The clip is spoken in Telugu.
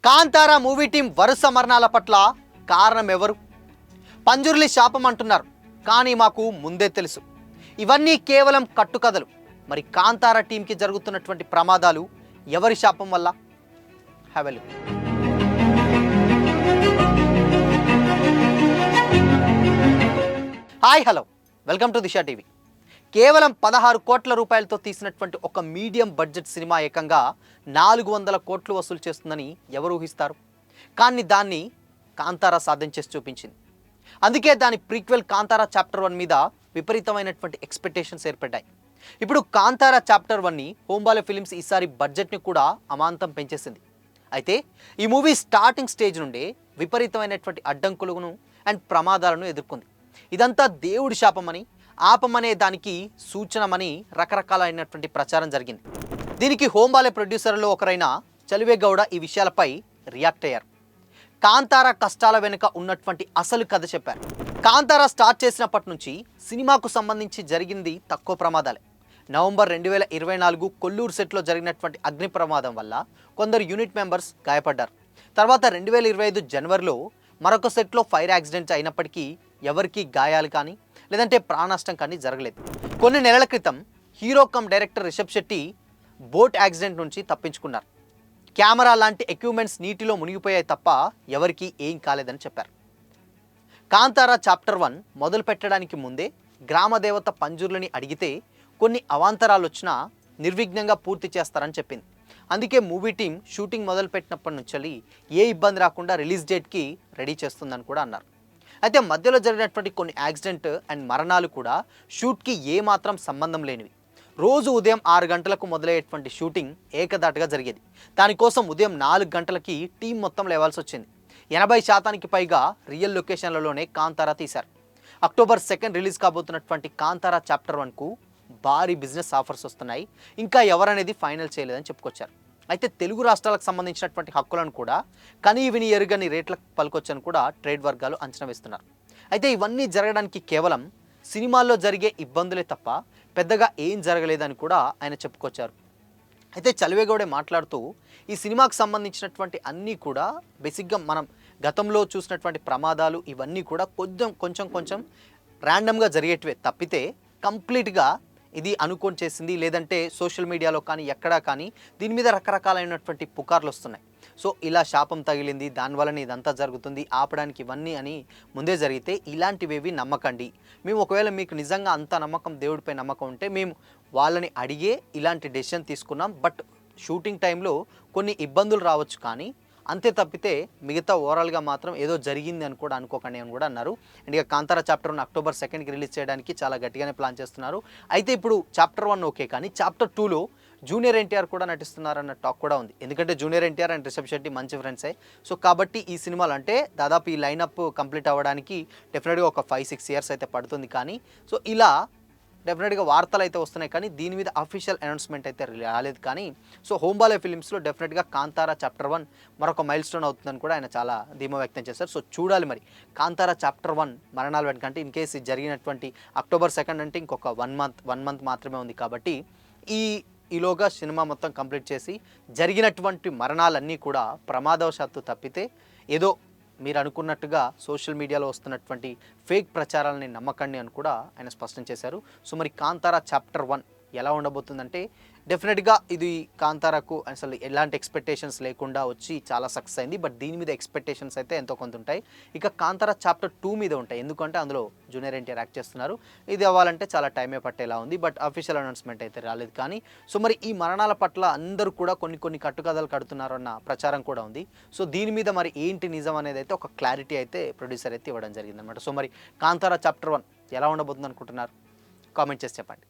కాంతారా మూవీ టీం వరుస మరణాల పట్ల కారణం ఎవరు? పంజుర్లి శాపం అంటున్నారు, కానీ మాకు ముందే తెలుసు ఇవన్నీ కేవలం కట్టుకథలు. మరి కాంతారా టీంకి జరుగుతున్నటువంటి ప్రమాదాలు ఎవరి శాపం వల్ల? Have a look. Hi, hello, welcome to Disha TV. కేవలం 16 కోట్ల రూపాయలతో తీసినటువంటి ఒక మీడియం బడ్జెట్ సినిమా ఏకంగా 400 కోట్లు వసూలు చేస్తుందని ఎవరు ఊహిస్తారు? కానీ దాన్ని కాంతారా సాధన చేసి చూపించింది. అందుకే దాని ప్రీక్వెల్ కాంతారా చాప్టర్ 1 మీద విపరీతమైనటువంటి ఎక్స్పెక్టేషన్స్ ఏర్పడ్డాయి. ఇప్పుడు కాంతారా చాప్టర్ 1ని హోంబాలే ఫిలిమ్స్ ఈసారి బడ్జెట్ని కూడా అమాంతం పెంచేసింది. అయితే ఈ మూవీ స్టార్టింగ్ స్టేజ్ నుండే విపరీతమైనటువంటి అడ్డంకులను అండ్ ప్రమాదాలను ఎదుర్కొంది. ఇదంతా దేవుడి శాపమని, ఆపమనే దానికి సూచనమని రకరకాలైనటువంటి ప్రచారం జరిగింది. దీనికి హోంబాలే ప్రొడ్యూసర్లో ఒకరైన చలివే గౌడ ఈ విషయాలపై రియాక్ట్ అయ్యారు. కాంతారా కష్టాల వెనుక ఉన్నటువంటి అసలు కథ చెప్పారు. కాంతారా స్టార్ట్ చేసినప్పటి నుంచి సినిమాకు సంబంధించి జరిగింది తక్కువ ప్రమాదాలే. నవంబర్ 2024 కొల్లూరు సెట్లో జరిగినటువంటి అగ్ని ప్రమాదం వల్ల కొందరు యూనిట్ మెంబర్స్ గాయపడ్డారు. తర్వాత 2025 జనవరిలో మరొక సెట్లో ఫైర్ యాక్సిడెంట్ అయినప్పటికీ ఎవరికీ గాయాలు కానీ లేదంటే ప్రాణనష్టం కానీ జరగలేదు. కొన్ని నెలల క్రితం hero cum director Rishab Shetty boat accident నుంచి తప్పించుకున్నారు. కెమెరా లాంటి ఎక్విప్మెంట్స్ నీటిలో మునిగిపోయాయి తప్ప ఎవరికీ ఏం కాలేదని చెప్పారు. కాంతారా చాప్టర్ 1 మొదలు పెట్టడానికి ముందే గ్రామదేవత పంజుర్లని అడిగితే కొన్ని అవాంతరాలు వచ్చినా నిర్విఘ్నంగా పూర్తి చేస్తారని చెప్పింది. అందుకే మూవీ టీం షూటింగ్ మొదలుపెట్టినప్పటి నుంచి ఏ ఇబ్బంది రాకుండా రిలీజ్ డేట్కి రెడీ చేస్తుందని కూడా అన్నారు. అయితే మధ్యలో జరిగినటువంటి కొన్ని యాక్సిడెంట్ అండ్ మరణాలు కూడా షూట్కి ఏమాత్రం సంబంధం లేనివి. రోజు ఉదయం 6 గంటలకు మొదలయ్యేటువంటి షూటింగ్ ఏకదాటిగా జరిగేది. దానికోసం ఉదయం 4 గంటలకి టీం మొత్తం లేవాల్సి వచ్చింది. 80% పైగా రియల్ లొకేషన్లలోనే కాంతారా తీశారు. అక్టోబర్ 2 రిలీజ్ కాబోతున్నటువంటి కాంతారా చాప్టర్ 1కు భారీ బిజినెస్ ఆఫర్స్ వస్తున్నాయి. ఇంకా ఎవరనేది ఫైనల్ చేయలేదని చెప్పుకొచ్చారు. అయితే తెలుగు రాష్ట్రాలకు సంబంధించినటువంటి హక్కులను కూడా కనీ విని ఎరుగని రేట్లకు పలుకొచ్చని కూడా ట్రేడ్ వర్గాలు అంచనా వేస్తున్నారు. అయితే ఇవన్నీ జరగడానికి కేవలం సినిమాల్లో జరిగే ఇబ్బందులే తప్ప పెద్దగా ఏం జరగలేదని కూడా ఆయన చెప్పుకొచ్చారు. అయితే చలివేగౌడే మాట్లాడుతూ ఈ సినిమాకు సంబంధించినటువంటి అన్నీ కూడా బేసిక్గా మనం గతంలో చూసినటువంటి ప్రమాదాలు ఇవన్నీ కూడా కొంచెం ర్యాండమ్గా జరిగేటివే తప్పితే కంప్లీట్గా ఇది అనుకోని చేసింది లేదంటే సోషల్ మీడియాలో కానీ ఎక్కడా కానీ దీని మీద రకరకాలైనటువంటి పుకార్లు వస్తున్నాయి. సో ఇలా శాపం తగిలింది, దానివల్లనే ఇదంతా జరుగుతుంది, ఆపడానికి ఇవన్నీ అని ముందే జరిగితే ఇలాంటివేవి నమ్మకండి. మేము ఒకవేళ మీకు నిజంగా అంత నమ్మకం, దేవుడిపై నమ్మకం ఉంటే మేము వాళ్ళని అడిగే ఇలాంటి డెసిషన్ తీసుకున్నాం. బట్ షూటింగ్ టైంలో కొన్ని ఇబ్బందులు రావచ్చు, కానీ అంతే తప్పితే మిగతా ఓవరాల్గా మాత్రం ఏదో జరిగింది అని కూడా అనుకోకండి అని కూడా అన్నారు. అండ్ ఇక కాంతారా చాప్టర్ 1 అక్టోబర్ 2కి రిలీజ్ చేయడానికి చాలా గట్టిగానే ప్లాన్ చేస్తున్నారు. అయితే ఇప్పుడు చాప్టర్ 1 ఓకే, కానీ చాప్టర్ 2లో జూనియర్ ఎన్టీఆర్ కూడా నటిస్తున్నారన్న టాక్ కూడా ఉంది. ఎందుకంటే జూనియర్ ఎన్టీఆర్ అండ్ రిషబ్ శెట్టి మంచి ఫ్రెండ్సే. సో కాబట్టి ఈ సినిమాలు అంటే దాదాపు ఈ లైనప్ కంప్లీట్ అవ్వడానికి డెఫినెట్గా ఒక 5-6 ఇయర్స్ అయితే పడుతుంది. కానీ సో ఇలా డెఫినెట్గా వార్తలు అయితే వస్తున్నాయి, కానీ దీని మీద అఫీషియల్ అనౌన్స్మెంట్ అయితే రాలేదు. కానీ సో హోంబాలే ఫిలిమ్స్లో డెఫినెట్గా కాంతారా చాప్టర్ 1 మరొక మైల్ స్టోన్ అవుతుందని కూడా ఆయన చాలా ధీమా వ్యక్తం చేశారు. సో చూడాలి మరి కాంతారా చాప్టర్ 1 మరణాల వెంటకంటే ఇన్ కేసు జరిగినటువంటి అక్టోబర్ 2 అంటే ఇంకొక 1 మంత్ మాత్రమే ఉంది. కాబట్టి ఈలోగా సినిమా మొత్తం కంప్లీట్ చేసి జరిగినటువంటి మరణాలన్నీ కూడా ప్రమాదవశాత్తు తప్పితే ఏదో మీరు అనుకున్నట్టుగా సోషల్ మీడియాలో వస్తున్నటువంటి ఫేక్ ప్రచారాలని నమ్మకండి అని కూడా ఆయన స్పష్టం చేశారు. సో మరి కాంతారా చాప్టర్ 1 ఎలా ఉండబోతుందంటే డెఫినెట్గా ఇది కాంతారాకు అసలు ఎలాంటి ఎక్స్పెక్టేషన్స్ లేకుండా వచ్చి చాలా సక్సెస్ అయింది. బట్ దీని మీద ఎక్స్పెక్టేషన్స్ అయితే ఎంతో కొంత ఉంటాయి. ఇక కాంతారా చాప్టర్ 2 మీద ఉంటాయి, ఎందుకంటే అందులో జూనియర్ ఎన్టీఆర్ యాక్ట్ చేస్తున్నారు. ఇది అవ్వాలంటే చాలా టైమే పట్టేలా ఉంది. బట్ అఫీషియల్ అనౌన్స్మెంట్ అయితే రాలేదు. కానీ సో మరి ఈ మరణాల పట్ల అందరూ కూడా కొన్ని కట్టుకథలు కడుతున్నారు అన్న ప్రచారం కూడా ఉంది. సో దీని మీద మరి ఏంటి నిజం అనేది అయితే ఒక క్లారిటీ అయితే ప్రొడ్యూసర్ అయితే ఇవ్వడం జరిగిందనమాట. సో మరి కాంతారా చాప్టర్ 1 ఎలా ఉండబోతుంది అనుకుంటున్నారు? కామెంట్ చేసి చెప్పండి.